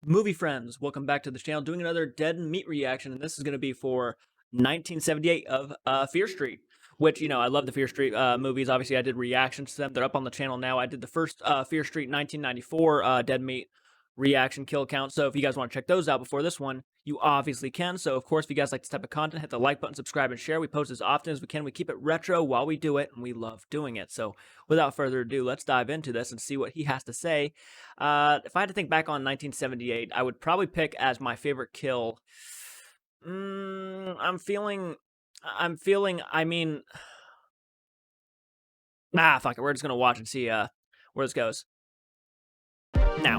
Movie friends, welcome back to the channel, doing another Dead Meat reaction, and this is going to be for 1978 of Fear Street, which, I love the Fear Street movies. Obviously, I did reactions to them. They're up on the channel now. I did the first Fear Street 1994 Dead Meat reaction kill count, so if you guys want to check those out before this one, you obviously can. So, of course, if you guys like this type of content, hit the like button, subscribe, and share. We post as often as we can. We keep it retro while we do it, and we love doing it. So, without further ado, let's dive into this and see what he has to say. If I had to think back on 1978, I would probably pick as my favorite kill. I'm feeling, fuck it. We're just going to watch and see where this goes. Now.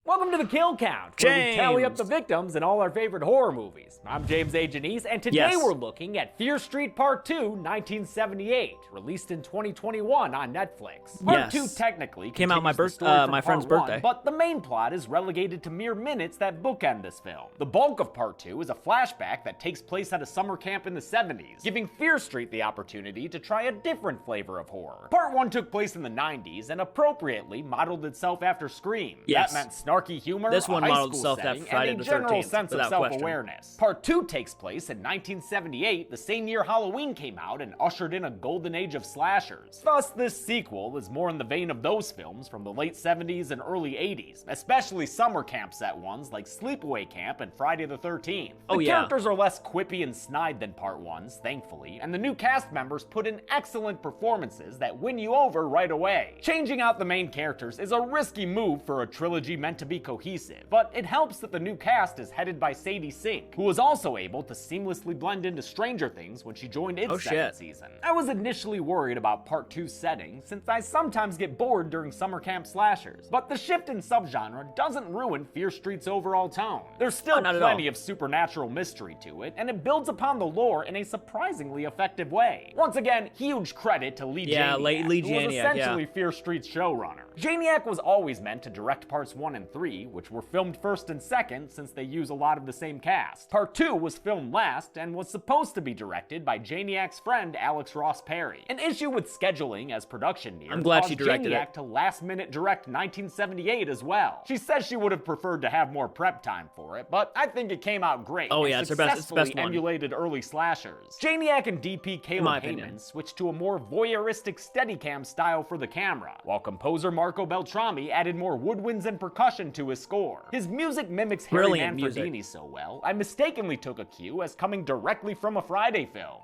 Welcome to the Kill Count, where we tally up the victims in all our favorite horror movies. I'm James A. Janice, and today we're looking at Fear Street Part 2, 1978, released in 2021 on Netflix. Part 2 technically came out my friend's birthday, but the main plot is relegated to mere minutes that bookend this film. The bulk of Part 2 is a flashback that takes place at a summer camp in the 70s, giving Fear Street the opportunity to try a different flavor of horror. Part 1 took place in the 90s and appropriately modeled itself after Scream. That meant snarky humor, this one modeled itself after Friday and the a general 13th, sense of self-awareness. Part 2 takes place in 1978, the same year Halloween came out and ushered in a golden age of slashers. Thus, this sequel is more in the vein of those films from the late 70s and early 80s, especially summer camp set ones like Sleepaway Camp and Friday the 13th. The characters are less quippy and snide than Part 1's, thankfully, and the new cast members put in excellent performances that win you over right away. Changing out the main characters is a risky move for a trilogy meant to be cohesive, but it helps that the new cast is headed by Sadie Sink, who was also able to seamlessly blend into Stranger Things when she joined its second season. I was initially worried about Part 2's setting, since I sometimes get bored during summer camp slashers, but the shift in subgenre doesn't ruin Fear Street's overall tone. There's still plenty of supernatural mystery to it, and it builds upon the lore in a surprisingly effective way. Once again, huge credit to Lee Janiak, who was essentially Fear Street's showrunner. Janiak was always meant to direct Parts 1 and 3, which were filmed first and second since they use a lot of the same cast. Part 2 was filmed last and was supposed to be directed by Janiak's friend Alex Ross Perry. An issue with scheduling as production neared caused Janiak to last-minute direct 1978 as well. She says she would have preferred to have more prep time for it, but I think it came out great. It's her best one. Emulated early slashers. Janiak and DP Caleb Heyman switched to a more voyeuristic Steadicam style for the camera, while composer Marco Beltrami added more woodwinds and percussion to his score. His music mimics Harry Manfredini so well, I mistakenly took a cue as coming directly from a Friday film.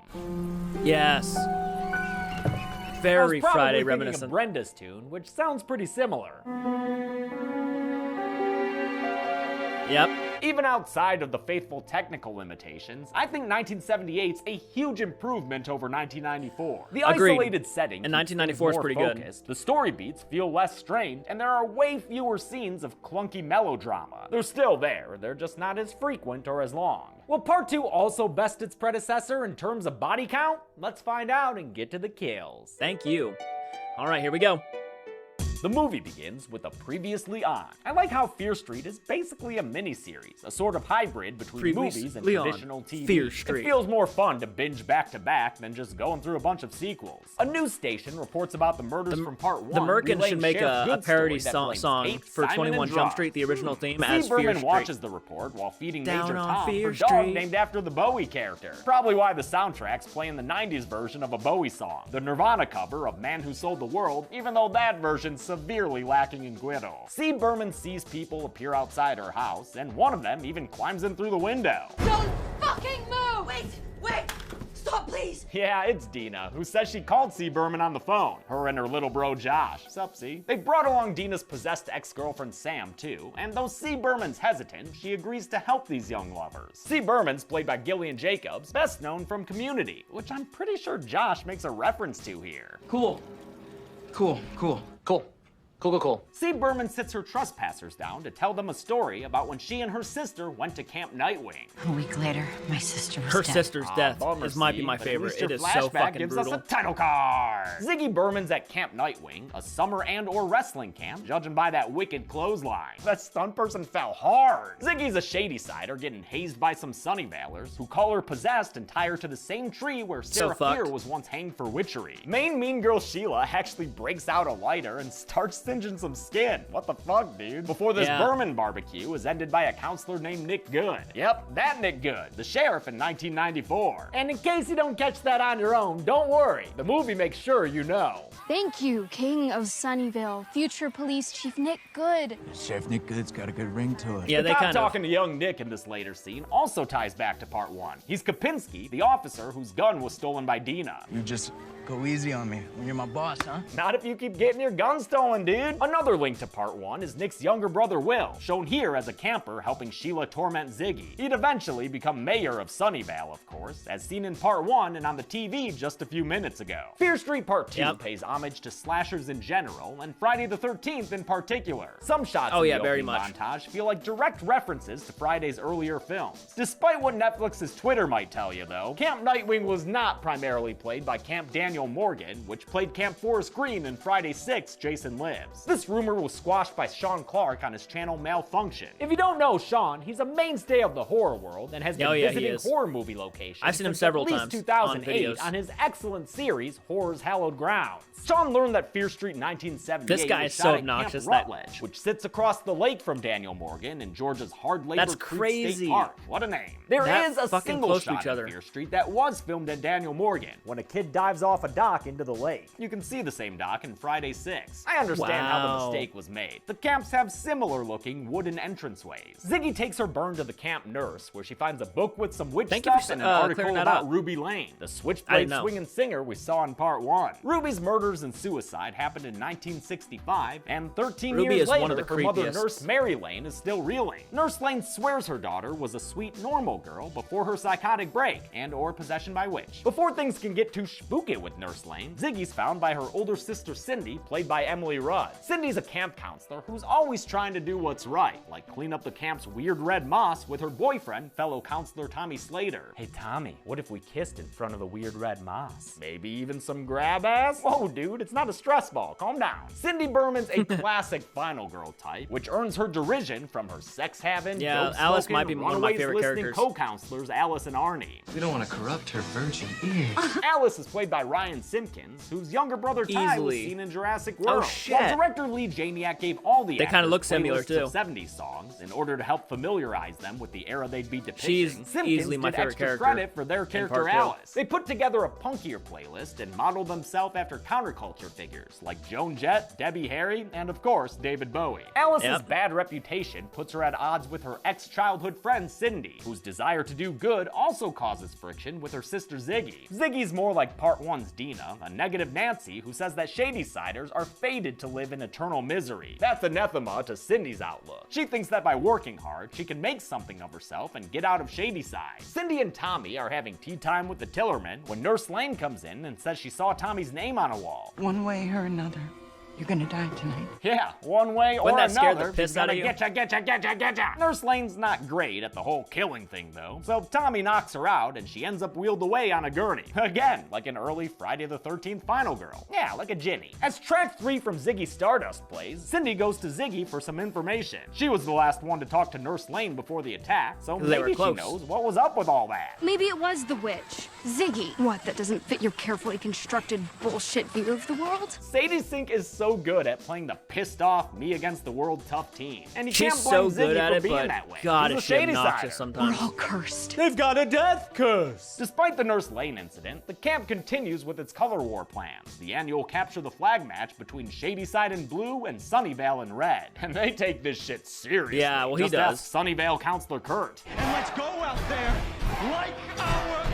Yes. Very Friday reminiscent. Of Brenda's tune, which sounds pretty similar. Yep. Even outside of the faithful technical limitations, I think 1978's a huge improvement over 1994. The isolated setting and 1994 is pretty good. The story beats feel less strained, and there are way fewer scenes of clunky melodrama. They're still there, they're just not as frequent or as long. Will Part 2 also best its predecessor in terms of body count? Let's find out and get to the kills. Thank you. All right, here we go. The movie begins with a previously on. I like how Fear Street is basically a miniseries, a sort of hybrid between movies and traditional TV. Fear Street. It feels more fun to binge back to back than just going through a bunch of sequels. A news station reports about the murders from Part 1. The Merkins should make a parody song for 21 Jump Street, the original theme, as Fear Street. Berman watches the report while feeding Major Tom her dog named after the Bowie character. Probably why the soundtrack's playing the 90s version of a Bowie song, the Nirvana cover of Man Who Sold the World, even though that version's severely lacking in glitter. Berman sees people appear outside her house, and one of them even climbs in through the window. Don't fucking move! Wait! Stop, please! Yeah, it's Dina, who says she called Berman on the phone. Her and her little bro Josh. Sup, C? They brought along Dina's possessed ex-girlfriend Sam, too, and though Berman's hesitant, she agrees to help these young lovers. Berman's played by Gillian Jacobs, best known from Community, which I'm pretty sure Josh makes a reference to here. Cool. Berman sits her trespassers down to tell them a story about when she and her sister went to Camp Nightwing. A week later, my sister was dead. Her sister's death might be my favorite. It is so fucking gives brutal. Us a title card. Ziggy Berman's at Camp Nightwing, a summer and/or wrestling camp, judging by that wicked clothesline. That stunt person fell hard. Ziggy's a shady sider getting hazed by some Sunnyvalers who call her possessed and tie her to the same tree where Sarah Fear was once hanged for witchery. Main mean girl Sheila actually breaks out a lighter and starts to singeing some skin. What the fuck, dude? Before this Berman barbecue is ended by a counselor named Nick Good. Yep, that Nick Good, the sheriff in 1994. And in case you don't catch that on your own, don't worry. The movie makes sure you know. Thank you, King of Sunnyvale, future police chief Nick Good. Chef Nick Good's got a good ring to it. Yeah, The they cop kind of. talking to young Nick in this later scene also ties back to part 1. He's Kopinski, the officer whose gun was stolen by Dina. You just go easy on me when you're my boss, huh? Not if you keep getting your gun stolen, dude. Another link to part 1 is Nick's younger brother Will, shown here as a camper helping Sheila torment Ziggy. He'd eventually become mayor of Sunnyvale, of course, as seen in part 1 and on the TV just a few minutes ago. Fear Street Part 2 pays homage to slashers in general, and Friday the 13th in particular. Some shots in the very opening much. montage feel like direct references to Friday's earlier films. Despite what Netflix's Twitter might tell you, though, Camp Nightwing was not primarily played by Camp Daniel Morgan, which played Camp Forrest Green in Friday 6, Jason Lives. This rumor was squashed by Sean Clark on his channel Malfunction. If you don't know Sean, he's a mainstay of the horror world and has been visiting horror movie locations. I've seen him since several at least times 2008 on videos. on his excellent series Horror's Hallowed Grounds. Sean learned that Fear Street 1978 This guy was is shot so at obnoxious Camp that- Rutledge, which sits across the lake from Daniel Morgan in Georgia's Hard Labor That's Creek crazy. State Park. What a name. There That is a fucking single close to shot each other. in Fear Street that was filmed at Daniel Morgan when a kid dives off a dock into the lake. You can see the same dock in Friday 6. I understand how the Wow. mistake was made. The camps have similar looking wooden entranceways. Ziggy takes her burn to the camp nurse where she finds a book with some witch Thank you for stuff and an clearing article that about up. Ruby Lane, the I switchblade didn't know. swinging singer we saw in part 1. Ruby's murders and suicide happened in 1965, and 13 Ruby years is one later, of the her mother, creepiest. Nurse Mary Lane, is still reeling. Nurse Lane swears her daughter was a sweet, normal girl before her psychotic break and/or possession by witch. Before things can get too spooky with Nurse Lane, Ziggy's found by her older sister Cindy, played by Emily Rudd. Cindy's a camp counselor who's always trying to do what's right, like clean up the camp's weird red moss with her boyfriend, fellow counselor Tommy Slater. Hey Tommy, what if we kissed in front of the weird red moss? Maybe even some grab ass? Whoa dude, it's not a stress ball, calm down. Cindy Berman's a classic final girl type, which earns her derision from her sex-having, Yeah, dope-smoking, Alice might be one of my Runaways favorite listening characters. co-counselors Alice and Arnie. We don't want to corrupt her virgin ears. Alice is played by Ryan Simpkins, whose younger brother Ty was Easily. seen in Jurassic World. shit. While director Lee Janiak gave all the They kinda actors look similar, playlists of too. 70s songs in order to help familiarize them with the era they'd be depicting. She's Simpkins easily my did favorite extra character credit for their in character part 2. Alice. They put together a punkier playlist and modeled themselves after counterculture figures like Joan Jett, Debbie Harry, and of course David Bowie. Alice's Yep. bad reputation puts her at odds with her ex-childhood friend Cindy, whose desire to do good also causes friction with her sister Ziggy. Ziggy's more like part 1's Dina, a negative Nancy who says that Shady-siders are fated to live in eternal misery. That's anathema to Cindy's outlook. She thinks that by working hard, she can make something of herself and get out of Shadyside. Cindy and Tommy are having tea time with the Tillerman when Nurse Lane comes in and says she saw Tommy's name on a wall. One way or another, you're gonna die tonight. Yeah, one way or Wouldn't that scare the another, piss she's out gonna of you? getcha. Nurse Lane's not great at the whole killing thing, though, so Tommy knocks her out and she ends up wheeled away on a gurney. Again, like an early Friday the 13th final girl. Yeah, like a Ginny. As track 3 from Ziggy Stardust plays, Cindy goes to Ziggy for some information. She was the last one to talk to Nurse Lane before the attack, so 'Cause they were maybe she close. knows what was up with all that. Maybe it was the witch. Ziggy. What, that doesn't fit your carefully constructed bullshit view of the world? Sadie Sink is so good at playing the pissed off, me against the world tough teen. And you She's can't blame so good Ziggy at for it, being but that way. God, She's is a she obnoxious Shady-sider. We're sometimes. all cursed. They've got a death curse! Despite the Nurse Lane incident, the camp continues with its color war plans. The annual capture the flag match between Shadyside in blue and Sunnyvale in red. And they take this shit seriously. Yeah, well, he Just does. ask Sunnyvale Counselor Kurt. And let's go out there like our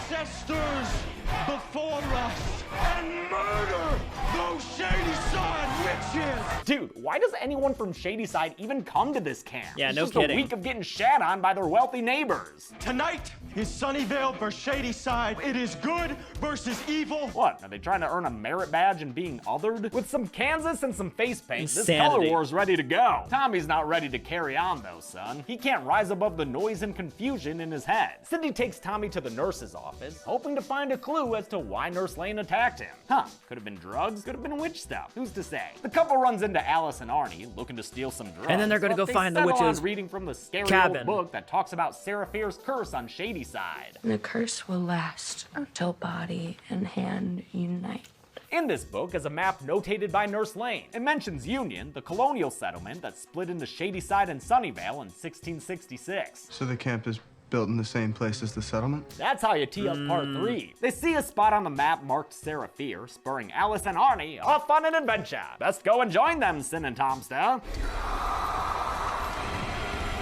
ancestors before us and murder those Shadyside witches! Dude, why does anyone from Shadyside even come to this camp? Yeah, It's no just kidding. a week of getting shat on by their wealthy neighbors. Tonight is Sunnyvale versus Shadyside. It is good versus evil. What, are they trying to earn a merit badge in being othered? With some Kansas and some face paint, this color Insanity. war's ready to go. Tommy's not ready to carry on though, son. He can't rise above the noise and confusion in his head. Cindy takes Tommy to the nurse's office, hoping to find a clue as to why Nurse Lane attacked him. Huh, could have been drugs, could have been witch stuff, who's to say? The couple runs into Alice and Arnie, looking to steal some drugs. And then they're gonna but go they find the settle on witch's reading from the scary cabin. old book that talks about Seraphir's curse on Shadyside. The curse will last until body and hand unite. In this book is a map notated by Nurse Lane. It mentions Union, the colonial settlement that split into Shadyside and Sunnyvale in 1666. So the camp is built in the same place as the settlement? That's how you tee up part 3. They see a spot on the map marked Sarah Fear, spurring Alice and Arnie off on an adventure. Best go and join them, Sin and Tomster.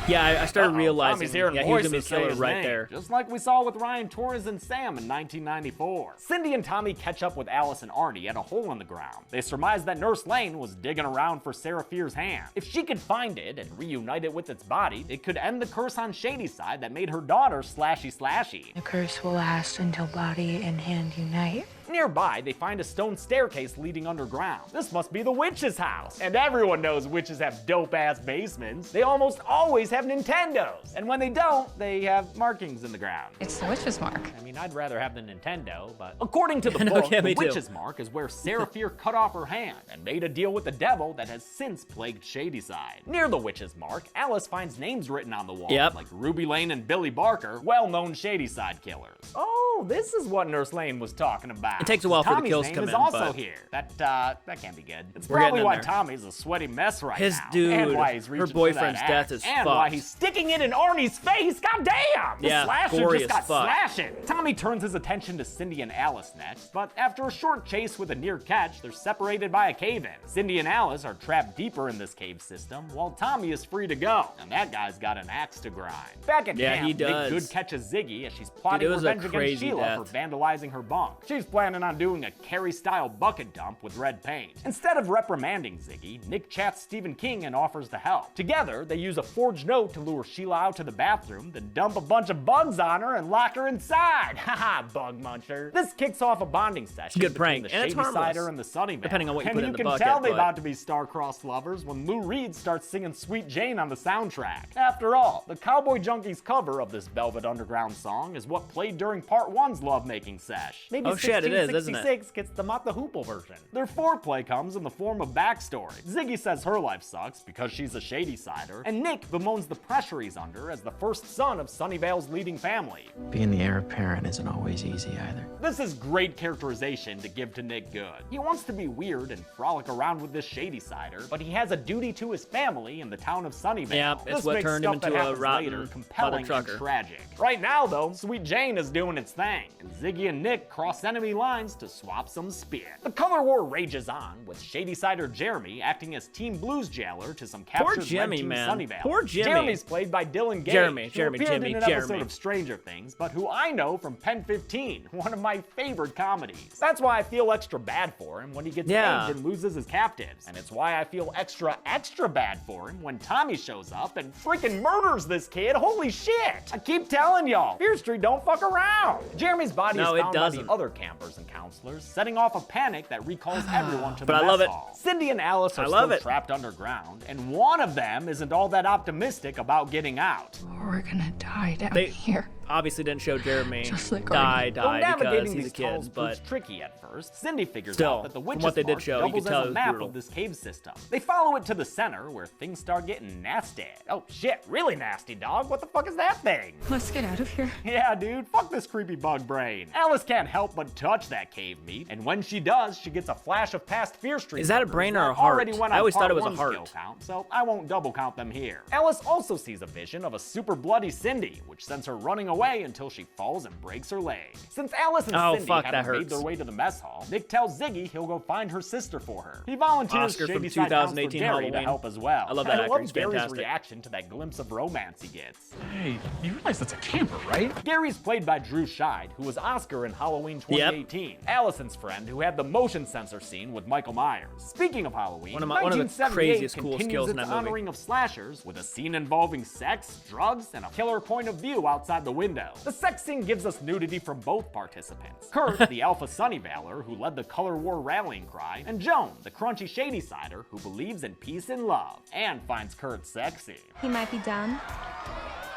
Yeah, I started realizing Tommy's hearing he was gonna be the voices say killer his right name, there. just like we saw with Ryan Torres and Sam in 1994. Cindy and Tommy catch up with Alice and Arnie at a hole in the ground. They surmise that Nurse Lane was digging around for Sarah Fear's hand. If she could find it and reunite it with its body, it could end the curse on Shadyside that made her daughter Slashy. The curse will last until body and hand unite. Nearby, they find a stone staircase leading underground. This must be the witch's house. And everyone knows witches have dope-ass basements. They almost always have Nintendos. And when they don't, they have markings in the ground. It's the witch's mark. I mean, I'd rather have the Nintendo, but according to the No, book, yeah, the me too. witch's mark is where Sarah Fear cut off her hand and made a deal with the devil that has since plagued Shadyside. Near the witch's mark, Alice finds names written on the wall, like Ruby Lane and Billy Barker, well-known Shadyside killers. Oh, this is what Nurse Lane was talking about. It takes a while for the Tommy's kills to name come is in, also but here. That can't be good. It's We're probably getting in why there. Tommy's a sweaty mess right His now. dude, and why he's her reaching for boyfriend's that death axe, is and why fucked. he's sticking it in Arnie's face. God damn! The Yeah, slasher gory just as got fuck. slashing. Tommy turns his attention to Cindy and Alice next, but after a short chase with a near catch, they're separated by a cave-in. Cindy and Alice are trapped deeper in this cave system, while Tommy is free to go, and that guy's got an axe to grind. Back at Yeah, camp, he does. Nick Good catches Ziggy as she's plotting Dude, it was a revenge against crazy Sheila death. for vandalizing her bunk. She's planning on doing a Carrie-style bucket dump with red paint. Instead of reprimanding Ziggy, Nick chats Stephen King and offers to help. Together, they use a forged note to lure Sheila out to the bathroom, then dump a bunch of bugs on her and lock her inside. Haha, bug muncher. This kicks off a bonding session Good between prank, the and it's harmless, Shady-Sider and the Sunnyvale. depending on what you and put you in the can bucket, tell they're but- about to be star-crossed lovers when Lou Reed starts singing Sweet Jane on the soundtrack. After all, the Cowboy Junkies cover of this Velvet Underground song is what played during Part 1's lovemaking sesh. Maybe Oh shit, it is, isn't it? 1666 gets the Mata Hoople version. Their foreplay comes in the form of backstory. Ziggy says her life sucks because she's a Shady-Sider, and Nick bemoans the pressure he's under as the first son of Sunnyvale's leading family. Being the heir apparent isn't always easy either. This is great characterization to give to Nick Good. He wants to be weird and frolic around with this Shady-Sider, but he has a duty to his family in the town of Sunnyvale. Yeah, it's This what makes turned him stuff that into a happens rotten later mother compelling and trucker. tragic. Right now, though, Sweet Jane is doing its thing, and Ziggy and Nick cross enemy lines to swap some spit. The color war rages on, with Shady-Sider Jeremy acting as Team Blues jailer to some Poor captured Jimmy, Red Team man. Sunnyvale. Poor Jimmy. Jeremy's played by Dylan Gage, Jeremy, who Jeremy, appeared Jimmy, in an episode Jeremy. of Stranger Things, but who I know from Pen 15, one of my favorite comedies. That's why I feel extra bad for him when he gets Yeah. named and loses his captives. And it's why I feel extra bad for him when Tommy shows up and freaking murders this kid. Holy shit! I keep telling y'all, Fear Street don't fuck around. Jeremy's body No, is it found by doesn't. the other campers and counselors, setting off a panic that recalls everyone to the But I mess love it. hall. Cindy and Alice are I love still it. trapped underground, and one of them isn't all that optimistic about getting out. We're gonna die down They here. obviously didn't show Jeremy Just like die Though because navigating he's a these kid, tunnels but proves tricky at first, Cindy figures Still, out that the from witch's what they did mark show, you doubles could tell as it a was map brutal. of this cave system. They follow it to the center where things start getting nasty. Oh shit, really nasty, dog. What the fuck is that thing? Let's get out of here. Yeah, dude, fuck this creepy bug brain. Alice can't help but touch that cave meat, and when she does, she gets a flash of past Fear Street. Is that a numbers brain or a that heart? already went I on always thought part it was a one skill heart. count, so I won't double count them here. Alice also sees a vision of a super bloody Cindy, which sends her running away until she falls and breaks her leg. Since Alice and Oh, Cindy fuck, that haven't made hurts. their way to the mess hall, Nick tells Ziggy he'll go find her sister for her. He volunteers Oscar from Shadyside counselor 2018 Gary to Halloween. help as well. I love that And actor, love he's Gary's fantastic. reaction to that glimpse of romance he gets. Hey, you realize that's a camper, right? Gary's played by Drew Scheid, who was Oscar in Halloween 2018. Allison's friend, who had the motion sensor scene with Michael Myers. Speaking of Halloween, One of the 1978 craziest cool continues skills in its that movie. honoring of slashers with a scene involving sex, drugs, and a killer point of view outside the window. The sex scene gives us nudity from both participants. Kurt, the alpha Sunnyvaler, who led the color war rallying cry, and Joan, the crunchy Shady-Sider, who believes in peace and love, and finds Kurt sexy. He might be done,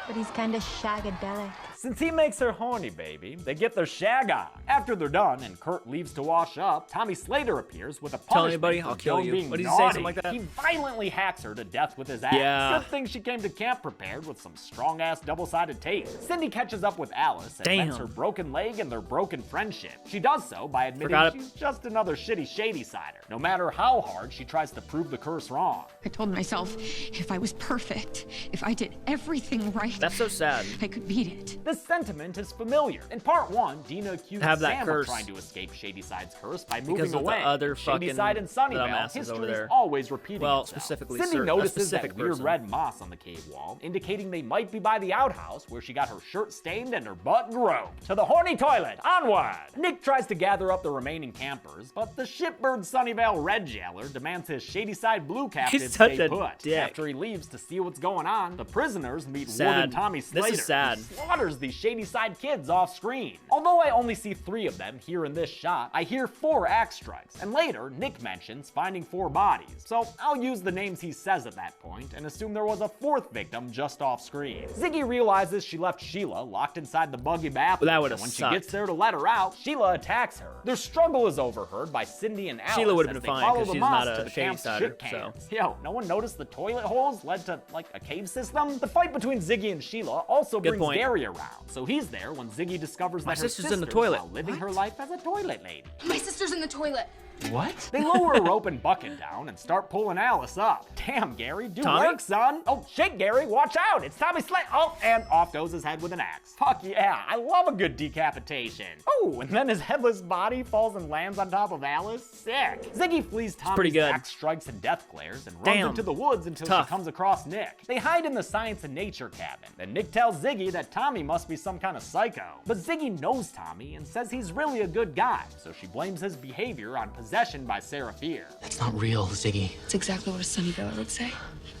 but he's kinda shagadelic. Since he makes her horny, baby, they get their shag on. After they're done and Kurt leaves to wash up, Tommy Slater appears with a Tell punishment anybody, for I'll kill Joan you. being What did he naughty. say, something like that? He violently hacks her to death with his axe. Yeah. Good thing she came to camp prepared with some strong-ass double-sided tape. Cindy catches up with Alice and mends her broken leg and their broken friendship. She does so by admitting she's just another shitty shady-sider, no matter how hard she tries to prove the curse wrong. I told myself if I was perfect, if I did everything right, that's so sad. I could beat it. This sentiment is familiar. In part 1, Dina accused Sam curse. of trying to escape Shadyside's curse by Because moving of away. the other fucking Shadyside and Sunnyvale, dumbasses over history there. is always repeating itself. Specifically Cindy a notices specific that weird person. red moss on the cave wall, indicating they might be by the outhouse where she got her shirt stained and her butt groped. To the horny toilet, onward! Nick tries to gather up the remaining campers, but the shitbird Sunnyvale red jailer demands his Shadyside blue captive stay put. Dick. After he leaves to see what's going on, the prisoners meet Sad. Warden Tommy Slater. This is sad. Who slaughters these Shadyside kids off screen. Although I only see 3 of them here in this shot, I hear 4 axe strikes, and later Nick mentions finding 4 bodies. So I'll use the names he says at that point and assume there was a 4th victim just off screen. Ziggy realizes she left Sheila locked inside the buggy bathroom. That would've When sucked. she gets there to let her out, Sheila attacks her. Their struggle is overheard by Cindy and Alice. Sheila would've as been they fine, follow 'cause the she's moss not to a the camp's Shady-sider, shit cans. Yo, no one noticed the toilet holes led to like a cave system? The fight between Ziggy and Sheila also Good brings point. Gary around, so he's there when Ziggy discovers My that her sister's in the sister's toilet. now living her life as a toilet lady. My sister's in the toilet. What? They lower a rope and bucket down and start pulling Alice up. Damn, Gary, do Tommy? work, son. Oh, shit, Gary, watch out. It's Tommy Slater. Oh, and off goes his head with an axe. Fuck yeah, I love a good decapitation. Oh, and then his headless body falls and lands on top of Alice. Sick. Ziggy flees pretty Tommy's good. axe strikes and death glares and runs Damn. into the woods until Tough. she comes across Nick. They hide in the science and nature cabin. Then Nick tells Ziggy that Tommy must be some kind of psycho. But Ziggy knows Tommy and says he's really a good guy, so she blames his behavior on possession by Sarah Fear. That's not real, Ziggy. It's exactly what a Sunnyvale would say.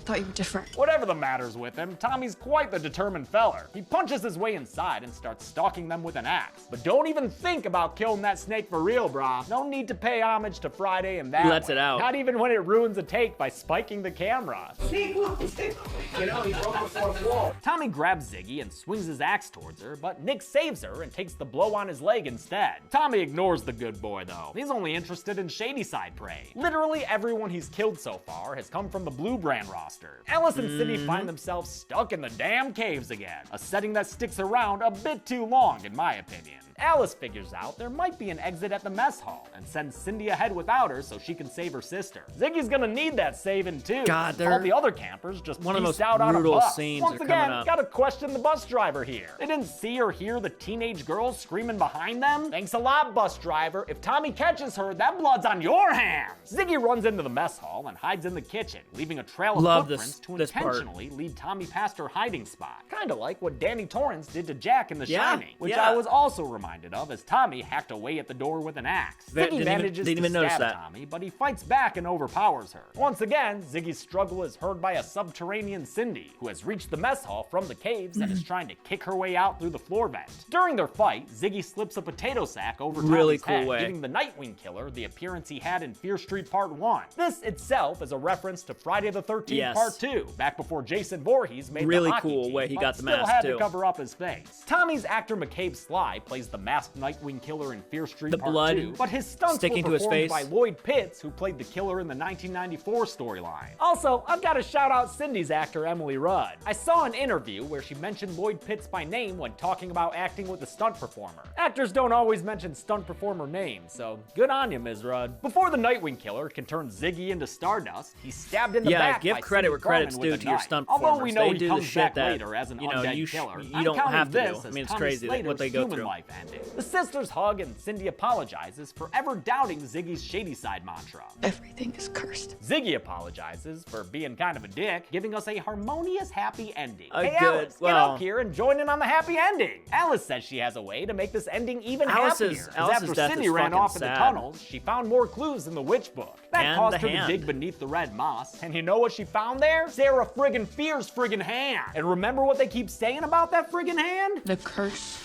Thought you were different. Whatever the matters with him, Tommy's quite the determined feller. He punches his way inside and starts stalking them with an axe. But don't even think about killing that snake for real, brah. No need to pay homage to Friday and that He lets way. it out. Not even when it ruins a take by spiking the camera. You know, he broke the fourth wall. Tommy grabs Ziggy and swings his axe towards her, but Nick saves her and takes the blow on his leg instead. Tommy ignores the good boy, though. He's only interested in Shadyside prey. Literally everyone he's killed so far has come from the Blue Brand roster. Alice and Cindy find themselves stuck in the damn caves again, a setting that sticks around a bit too long, in my opinion. Alice figures out there might be an exit at the mess hall and sends Cindy ahead without her so she can save her sister. Ziggy's gonna need that saving too. God, all the other campers just one of the pieced most out on a brutal bus. scenes Once are again, coming up. gotta question the bus driver here. They didn't see or hear the teenage girl screaming behind them? Thanks a lot, bus driver. If Tommy catches her, that blood's on your hands. Ziggy runs into the mess hall and hides in the kitchen, leaving a trail of Love footprints to this part. intentionally lead Tommy past her hiding spot. Kinda like what Danny Torrance did to Jack in The Yeah, Shining, which yeah. I was also reminded of as Tommy hacked away at the door with an axe. Ziggy manages didn't even to notice stab that. Tommy, but he fights back and overpowers her. Once again, Ziggy's struggle is heard by a subterranean Cindy, who has reached the mess hall from the caves and is trying to kick her way out through the floor vent. During their fight, Ziggy slips a potato sack over Really Tommy's cool head, way. giving the Nightwing Killer the appearance he had in Fear Street Part 1. This itself is a reference to Friday the 13th Yes. Part 2, back before Jason Voorhees made Really the hockey cool team, way he but got the still mask, had too. to cover up his face. Tommy's actor McCabe Sly plays the masked Nightwing Killer in Fear Street The Part blood 2, but his stunts sticking were to his performed face. by Lloyd Pitts, who played the killer in the 1994 storyline. Also, I've got to shout out Cindy's actor Emily Rudd. I saw an interview where she mentioned Lloyd Pitts by name when talking about acting with a stunt performer. Actors don't always mention stunt performer names, so good on you, Ms. Rudd. Before the Nightwing Killer can turn Ziggy into Stardust, he's stabbed in the back give by credit Cindy where credit's Gorman with due a to your knife. stunt Although we performers. know They he do the comes shit back that, later as an you know, undead you killer. don't I'm have to counting do. this I as mean, it's Tommy crazy what Slater's they go human through. life ending. The sisters hug and Cindy apologizes for ever doubting Ziggy's Shadyside mantra. Everything is cursed. Ziggy apologizes for being kind of a dick, giving us a harmonious, happy ending. A Hey, good- Alice, get well- up here and join in on the happy ending. Alice says she has a way to make this ending even Alice's happier. death After is Cindy ran fucking off in the sad. tunnels, she found more clues in the witch book. That And caused the her hand. to dig beneath the red moss. And you know what she found there? Sarah friggin' Fear's friggin' hand. And remember what they keep saying about that friggin' hand? The curse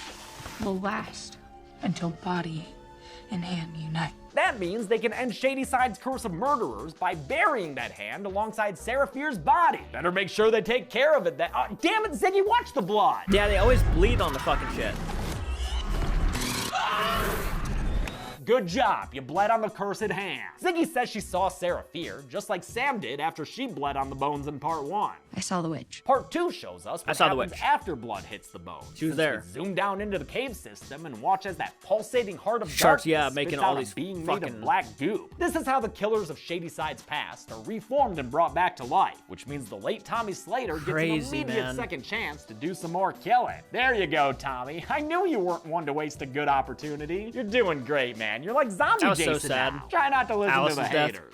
will last until body and hand unite. That means they can end Shadyside's curse of murderers by burying that hand alongside Sarah Fear's body. Better make sure they take care of it. Damn it, Ziggy, watch the blood! Yeah, they always bleed on the fucking shit. Good job, you bled on the cursed hand. Ziggy says she saw Sarah Fear, just like Sam did after she bled on the bones in part 1. I saw the witch. Part 2 shows us what happens after blood hits the bones. She was there. We zoom down into the cave system and watch as that pulsating heart of Sharks, darkness making spits all out a these being fucking made of black goo. This is how the killers of Shadyside's past are reformed and brought back to life, which means the late Tommy Slater gets Crazy, an immediate second chance to do some more killing. There you go, Tommy. I knew you weren't one to waste a good opportunity. You're doing great, man. You're like zombie That was Jason so sad. now. Try not to listen Alice's to the death. haters.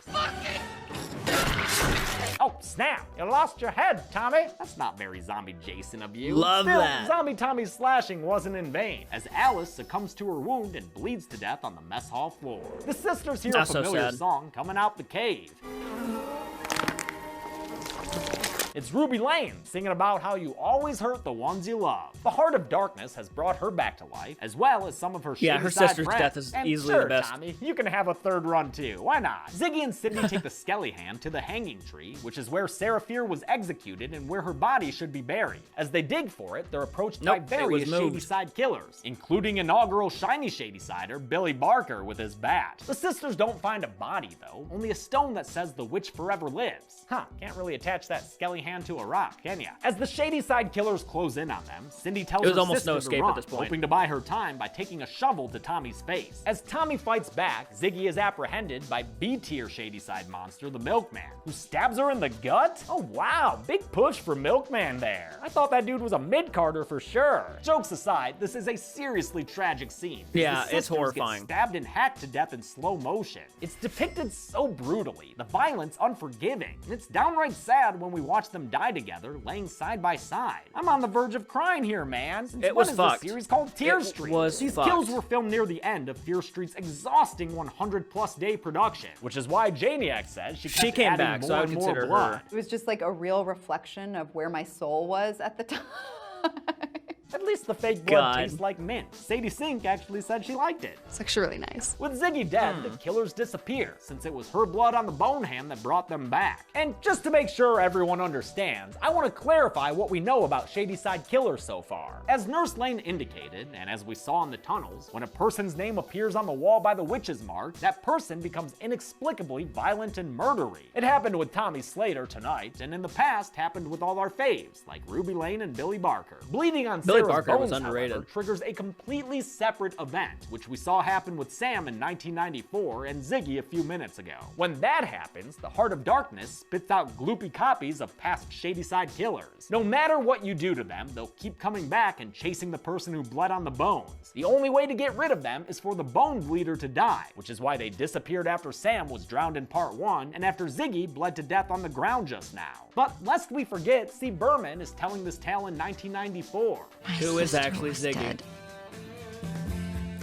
Oh, snap! You lost your head, Tommy! That's not very zombie Jason of you. Love Still, that. Zombie Tommy's slashing wasn't in vain, as Alice succumbs to her wound and bleeds to death on the mess hall floor. The sisters hear That's a so familiar sad. song coming out the cave. It's Ruby Lane singing about how you always hurt the ones you love. The Heart of Darkness has brought her back to life, as well as some of her Yeah, her Shadyside sister's friends. death is and easily sure, the best. Tommy, you can have a third run too. Why not? Ziggy and Cindy take the Skelly hand to the hanging tree, which is where Sarah Fear was executed and where her body should be buried. As they dig for it, they're approached by various Shadyside killers, including inaugural shiny Shadysider, Billy Barker, with his bat. The sisters don't find a body though, only a stone that says the witch forever lives. Can't really attach that Skelly hand to a rock, can ya? As the Shadyside killers close in on them, Cindy tells It was her almost sister no to escape run, at this point. hoping to buy her time by taking a shovel to Tommy's face. As Tommy fights back, Ziggy is apprehended by B-tier Shadyside monster, the Milkman, who stabs her in the gut? Oh wow, big push for Milkman there. I thought that dude was a mid-carder for sure. Jokes aside, this is a seriously tragic scene. Yeah, The it's sisters get horrifying. stabbed and hacked to death in slow motion. It's depicted so brutally, the violence unforgiving, and it's downright sad when we watch them die together, laying side by side. I'm on the verge of crying here, man. Since It when was is fucked. this series called Tear It Street? was These fucked. kills were filmed near the end of Fear Street's exhausting 100+ day production, which is why Janiac says she kept came adding back, more so I would and more consider blood. her. It was just like a real reflection of where my soul was at the time. At least the fake blood God. tastes like mint. Sadie Sink actually said she liked it. It's actually really nice. With Ziggy dead, the killers disappear, since it was her blood on the bone hand that brought them back. And just to make sure everyone understands, I want to clarify what we know about Shadyside killers so far. As Nurse Lane indicated, and as we saw in the tunnels, when a person's name appears on the wall by the witch's mark, that person becomes inexplicably violent and murdery. It happened with Tommy Slater tonight, and in the past happened with all our faves, like Ruby Lane and Billy Barker. Bleeding on Billy Sarah's Barker was bones, underrated. however, triggers a completely separate event, which we saw happen with Sam in 1994 and Ziggy a few minutes ago. When that happens, the Heart of Darkness spits out gloopy copies of past Shadyside killers. No matter what you do to them, they'll keep coming back and chasing the person who bled on the bones. The only way to get rid of them is for the bone bleeder to die, which is why they disappeared after Sam was drowned in part 1 and after Ziggy bled to death on the ground just now. But lest we forget, C. Berman is telling this tale in 1994. Who is actually Ziggy? Dead.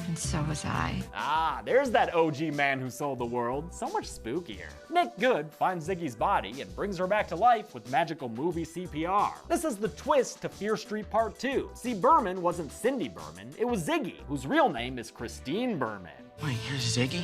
And so was I. Ah, there's that OG man who sold the world. So much spookier. Nick Good finds Ziggy's body and brings her back to life with magical movie CPR. This is the twist to Fear Street Part 2. See, Berman wasn't Cindy Berman, it was Ziggy, whose real name is Christine Berman. Wait, you're Ziggy?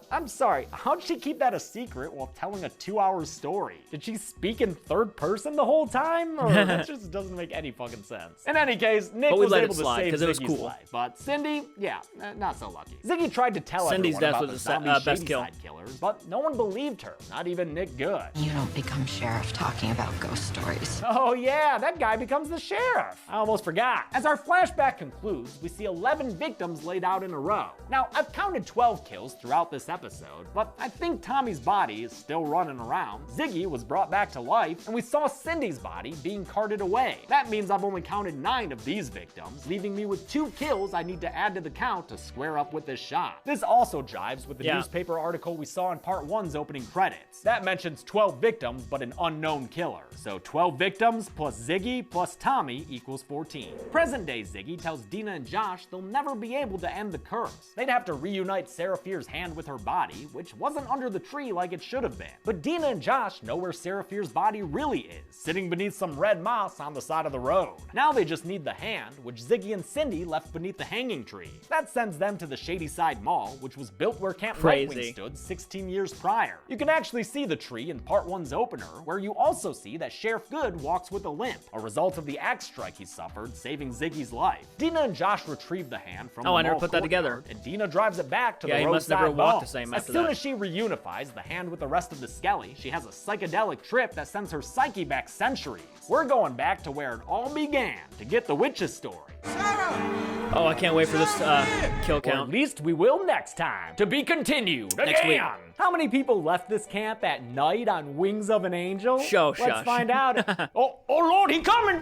I'm sorry, how'd she keep that a secret while telling a 2-hour story? Did she speak in third person the whole time? Or that just doesn't make any fucking sense. In any case, Nick But we was let it able to slide, save 'cause it was Ziggy's cool. life. But Cindy, yeah, not so lucky. Ziggy tried to tell Cindy's everyone death about was the the zombie best kill. Shadyside killers, but no one believed her, not even Nick Good. You don't become sheriff talking about ghost stories. Oh yeah, that guy becomes the sheriff. I almost forgot. As our flashback concludes, we see 11 victims laid out in a row. Now, I've counted 12 kills throughout this episode, but I think Tommy's body is still running around. Ziggy was brought back to life, and we saw Cindy's body being carted away. That means I've only counted 9 of these victims, leaving me with 2 kills I need to add to the count to square up with this shot. This also jives with the newspaper article we saw in Part 1's opening credits. That mentions 12 victims, but an unknown killer. So 12 victims plus Ziggy plus Tommy equals 14. Present day Ziggy tells Dina and Josh they'll never be able to end the curse. They'd have to reunite reunite Sarah Fier's hand with her body, which wasn't under the tree like it should have been. But Dina and Josh know where Sarah Fier's body really is, sitting beneath some red moss on the side of the road. Now they just need the hand, which Ziggy and Cindy left beneath the hanging tree. That sends them to the Shadyside Mall, which was built where Camp Nightwing stood 16 years prior. You can actually see the tree in Part 1's opener, where you also see that Sheriff Good walks with a limp, a result of the axe strike he suffered, saving Ziggy's life. Dina and Josh retrieve the hand from the I never mall put that together. and Dina drives it back to the he roadside must never walk mall. the same As after soon that. as she reunifies the hand with the rest of the Skelly, she has a psychedelic trip that sends her psyche back centuries. We're going back to where it all began to get the witch's story. Oh, I can't wait for this kill Or count. at least we will next time. To be continued Next week. again. How many people left this camp at night on Wings of an Angel? Let's Shush. find out. oh Lord, he coming!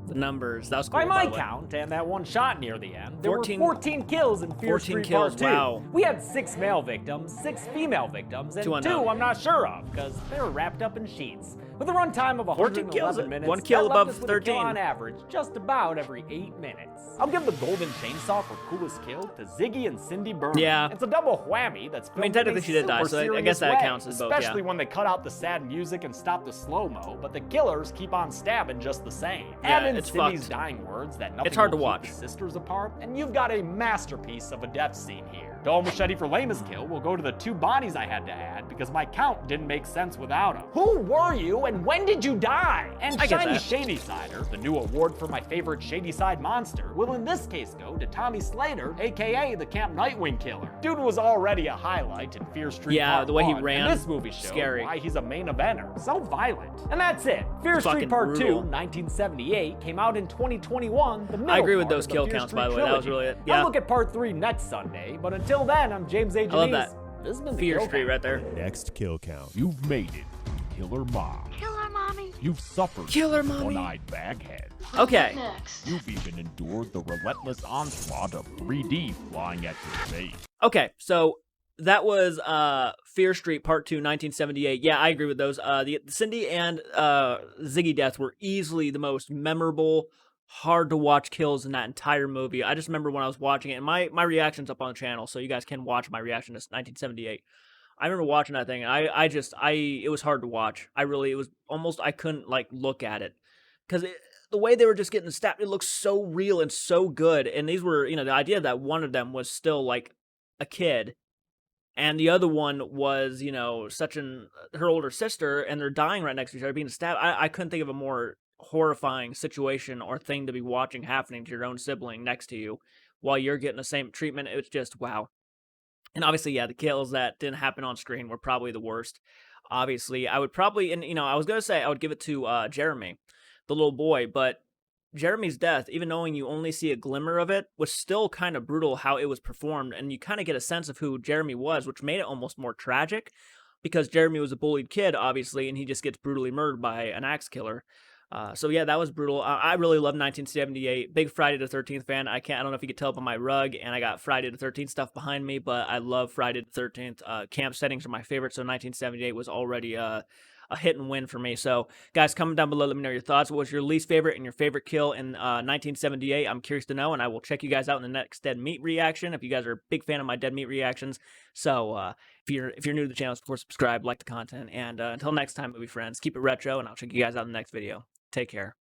The numbers. That was cool, By my the way. count, and that one shot near the end, there 14 were 14 kills in Fear 14 Street kills, Part 2. wow. We had 6 male victims, 6 female victims, and 2 2 unknown. I'm not sure of, because they were wrapped up in sheets. With a runtime of 14 kills, 111 minutes, 1 kill that left above us with a kill 13. on average, just about every 8 minutes. I'll give the golden chainsaw for coolest kill to Ziggy and Cindy Berman. Yeah. It's a double whammy that's filmed technically in a she did die, super so I serious guess that way, counts as both, yeah. especially when they cut out the sad music and stop the slow-mo, but the killers keep on stabbing just the same. Yeah, Add in it's Cindy's fucked. dying words that nothing It's hard will to keep watch. the sisters apart, and you've got a masterpiece of a death scene here. Dull Machete for lamest kill will go to the 2 bodies I had to add because my count didn't make sense without them. Who were you and when did you die? And I get Shiny that. Shadysider, the new award for my favorite Shadyside monster, will in this case go to Tommy Slater, aka the Camp Nightwing killer. Dude was already a highlight in Fear Street Yeah, Part the way he 1, ran, and this movie showed scary. why he's a main eventer. So violent. And that's it. Fear Fucking Street Part 2, brutal. 1978, came out in 2021, the middle I agree with part those of the kill Fear counts, Street by the way. That was trilogy. really it. Yeah. I'll look at Part 3 next Sunday, but until then, I'm James A. I love Janice. that. This has been the Fear Kill Street Count. right there. Next kill count. You've made it. Killer Mom. Killer Mommy. You've suffered. Killer Mommy. One-eyed baghead. Okay. You've even endured the relentless onslaught of 3D flying at your face. Okay, so that was Fear Street Part 2, 1978. Yeah, I agree with those. The Cindy and Ziggy deaths were easily the most memorable, hard to watch kills in that entire movie. I just remember when I was watching it, and my reaction's up on the channel, so you guys can watch my reaction to 1978. I remember watching that thing, and it was hard to watch. It was almost, I couldn't, like, look at it. Because the way they were just getting stabbed, it looked so real and so good. And these were, the idea that one of them was still, like, a kid, and the other one was, her older sister, and they're dying right next to each other, being stabbed. I couldn't think of a more horrifying situation or thing to be watching happening to your own sibling next to you while you're getting the same treatment. It was just, wow. And obviously, yeah, the kills that didn't happen on screen were probably the worst. Obviously, I would probably, I was going to say I would give it to Jeremy, the little boy, but Jeremy's death, even knowing you only see a glimmer of it, was still kind of brutal how it was performed, and you kind of get a sense of who Jeremy was, which made it almost more tragic, because Jeremy was a bullied kid, obviously, and he just gets brutally murdered by an axe killer. So yeah, that was brutal. I really love 1978. Big Friday the 13th fan. I don't know if you could tell by my rug, and I got Friday the 13th stuff behind me, but I love Friday the 13th. Camp settings are my favorite, so 1978 was already a hit and win for me. So guys, comment down below, let me know your thoughts. What was your least favorite and your favorite kill in 1978? I'm curious to know, and I will check you guys out in the next Dead Meat reaction if you guys are a big fan of my Dead Meat reactions. So if you're new to the channel, of course, subscribe, like the content, and until next time, movie friends, keep it retro, and I'll check you guys out in the next video. Take care.